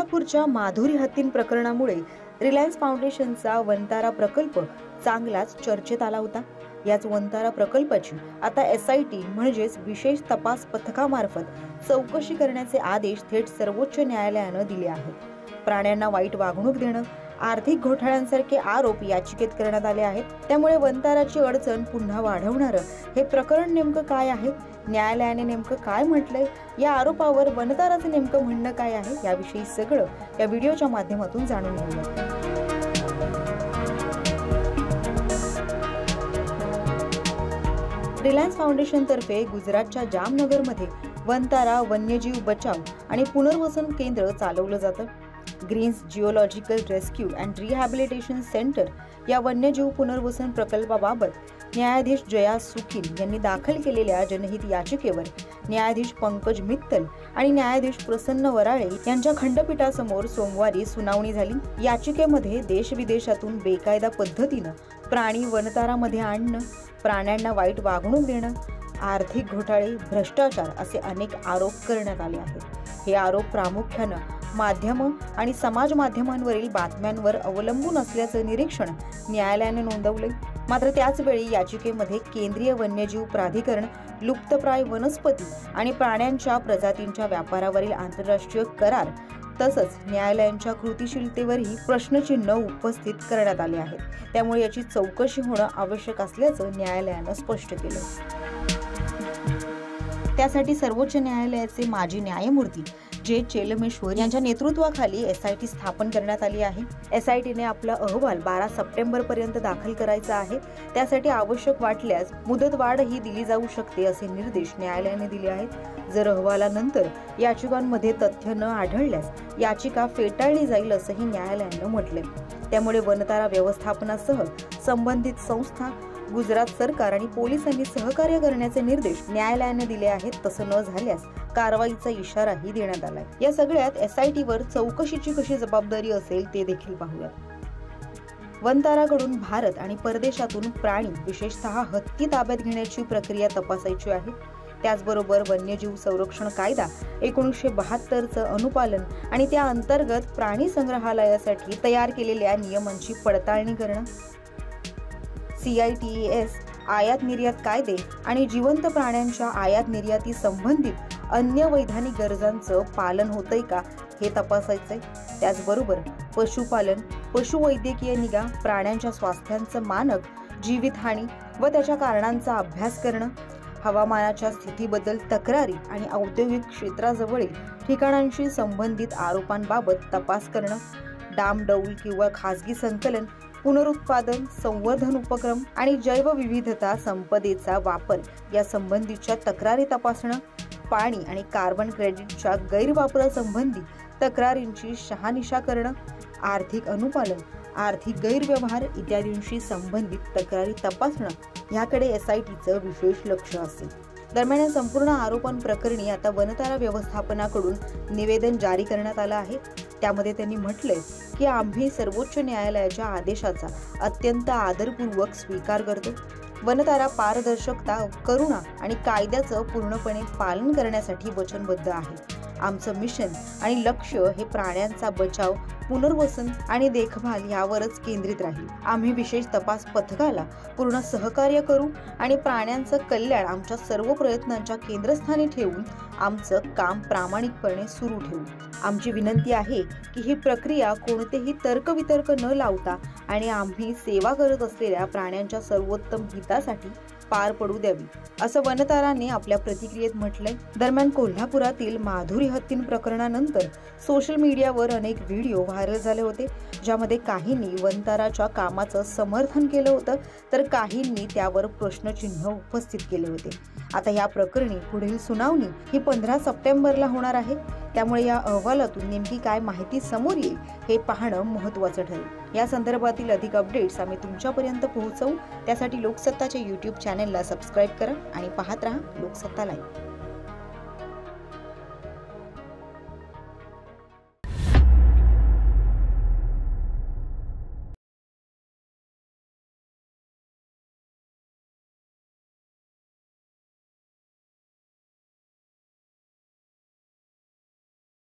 कोल्हापूरच्या माधुरी हत्तीन प्रकरणामुळे रिलायन्स फाउंडेशनचा वनतारा प्रकल्प चांगलाच चर्चेत आला होता। याच वनतारा प्रकल्पाची आता SIT म्हणजेच विशेष तपास पथकामार्फत चौकशी करण्याचे आदेश थेट सर्वोच्च न्यायालयाने दिले आहेत। प्राण्यांना वाईट वागणूक देणं, आर्थिक घोटाळ्यांसारखे आरोप याचिकेत करण्यात आले आहेत। त्यामुळे वनताराची अडचण पुन्हा वाढवणारं हे प्रकरण नेमकं काय आहे, न्यायालयाने नेमकं काय म्हटलंय, या आरोपावर वनताराचं नेमकं म्हणणं काय आहे, याविषयी सगळं या व्हिडिओच्या माध्यमातून जाणून घेऊया। रिलायन्स फाउंडेशन तर्फे गुजरातच्या जामनगरमध्ये वनतारा वन्यजीव बचाव आणि पुनर्वसन केंद्र चालवलं जातं। Greens Zoological Rescue and Rehabilitation Centre या वन्यजीव पुनर्वसन प्रकल्पाबाबत न्यायाधीश जया सुखील यांनी दाखल केलेल्या जनहित याचिकेवर न्यायाधीश पंकज मित्तल आणि न्यायाधीश प्रसन्न वराळे यांच्या खंडपीठासमोर सोमवारी सुनावणी झाली। याचिकेमध्ये देश-विदेशातून बेकायदा पद्धतीनं प्राणी वनतारामध्ये आणणं, प्राण्यांना वाईट वागणूक देणं, आर्थिक घोटाळे, भ्रष्टाचार असे अनेक आरोप करण्यात आले आहेत। हे आरोप प्रामुख्यानं माध्यम आणि समाज माध्यमांवरील बातम्यांवर अवलंबून असल्याचं निरीक्षण न्यायालयाने नोंदवले। मात्र त्याच वेळी याचिकेमध्ये केंद्रीय वन्यजीव प्राधिकरण, लुप्तप्राय वनस्पती आणि प्राण्यांच्या प्रजातींच्या व्यापारावरील आंतरराष्ट्रीय करार तसंच न्यायालयांच्या कृतीशीलतेवरही प्रश्नचिन्ह उपस्थित करण्यात आले आहेत। त्यामुळे याची चौकशी होणं आवश्यक असल्याचं न्यायालयानं स्पष्ट केलं। त्यासाठी सर्वोच्च न्यायालयाचे माजी न्यायमूर्ती जे चेलमेश्वर यांच्या नेतृत्वाखाली SIT स्थापन करण्यात आली आहे। SITने आपला अहवाल 12 सप्टेंबर पर्यंत दाखल करायचा आहे। त्यासाठी आवश्यक वाटल्यास मुदतवाढही दिली जाऊ शकते असे निर्देश न्यायालयाने दिले आहेत। जर अहवालानंतर याचिकांमध्ये तथ्य न आढळल्यास याचिका फेटाळली जाईल असंही न्यायालयाने म्हटले। त्यामुळे वनतारा व्यवस्थापनासह संबंधित संस्था, गुजरात सरकार आणि पोलिसांनी सहकार्य करण्याचे निर्देश न्यायालयाने दिले आहेत। तसं न झाल्यास कारवाईचा इशाराही देण्यात आलाय। या सगळ्यात SITवर चौकशीची कशी जबाबदारी असेल ते देखील पाहूयात। वनताराकडून भारत आणि परदेशातून प्राणी विशेषतः हत्ती ताब्यात घेण्याची प्रक्रिया तपासायची आहे। त्याचबरोबर वन्यजीव संरक्षण कायदा 1972चं अनुपालन आणि त्या अंतर्गत प्राणी संग्रहालयासाठी तयार केलेल्या नियमांची पडताळणी करणं, CITES आयात निर्यात कायदे आणि जिवंत प्राण्यांच्या आयात निर्याती संबंधित अन्य वैधानिक गरजांचं पालन होतंय का हे तपासायचंय। त्याचबरोबर पशुपालन, पशुवैद्यकीय निगा, प्राण्यांच्या स्वास्थ्यांचं मानक, जीवितहानी व त्याच्या कारणांचा अभ्यास करणं, हवामानाच्या स्थितीबद्दल तक्रारी आणि औद्योगिक क्षेत्राजवळील ठिकाणांशी संबंधित आरोपांबाबत तपास करणं, डामडौल किंवा खासगी संकलन, पुनरुत्पादन, संवर्धन उपक्रम आणि जैवविविधता संपदेचा वापर या संबंधीच्या तक्रारी तपासणं, पाणी आणि कार्बन क्रेडिटच्या गैरवापरासंबंधी तक्रारींची शहानिशा करणं, आर्थिक अनुपालन, आर्थिक गैरव्यवहार इत्यादींशी संबंधित तक्रारी तपासणं याकडे SITचं विशेष लक्ष असेल। दरम्यान या संपूर्ण आरोपांप्रकरणी आता वनतारा व्यवस्थापनाकडून निवेदन जारी करण्यात आलं आहे। त्यामध्ये त्यांनी म्हटलंय की आम्ही सर्वोच्च न्यायालयाच्या आदेशाचा अत्यंत आदरपूर्वक स्वीकार करतो। वनतारा पारदर्शकता, करुणा आणि कायद्याचं पूर्णपणे पालन करण्यासाठी वचनबद्ध आहे। आमचं मिशन आणि लक्ष्य हे प्राण्यांचा बचाव, पुनर्वसन आणि देखभाल यावरच केंद्रित राहील। आम्ही विशेष तपास पथकाला पूर्ण सहकार्य करू आणि प्राण्यांचं कल्याण आमच्या सर्व प्रयत्नांच्या केंद्रस्थानी ठेवून आमचं काम प्रामाणिकपणे सुरू ठेवू। आमची विनंती आहे की ही प्रक्रिया कोणतेही तर्कवितर्क न लावता आणि आम्ही सेवा करत असलेल्या प्राण्यांच्या सर्वोत्तम हितासाठी पार पडू द्यावी, असं वनताराने आपल्या प्रतिक्रियेत म्हटलंय। दरम्यान कोल्हापुरातील माधुरी हत्तीन प्रकरणानंतर सोशल मीडियावर अनेक व्हिडिओ व्हायरल झाले होते, ज्यामध्ये काहींनी वनताराच्या कामाचं समर्थन केलं होतं तर काहींनी त्यावर प्रश्नचिन्ह उपस्थित केले होते। आता या प्रकरणी पुढील सुनावणी ही 15 सप्टेंबरला होणार आहे। त्यामुळे या अहवालातून नेमकी काय माहिती समोर येईल हे पाहणं महत्त्वाचं ठरेल। या संदर्भातील अधिक अपडेट्स आम्ही तुमच्यापर्यंत पोहोचवू। त्यासाठी लोकसत्ताच्या YouTube चॅनलला सबस्क्राईब करा आणि पाहत रहा लोकसत्ता लाईव्ह।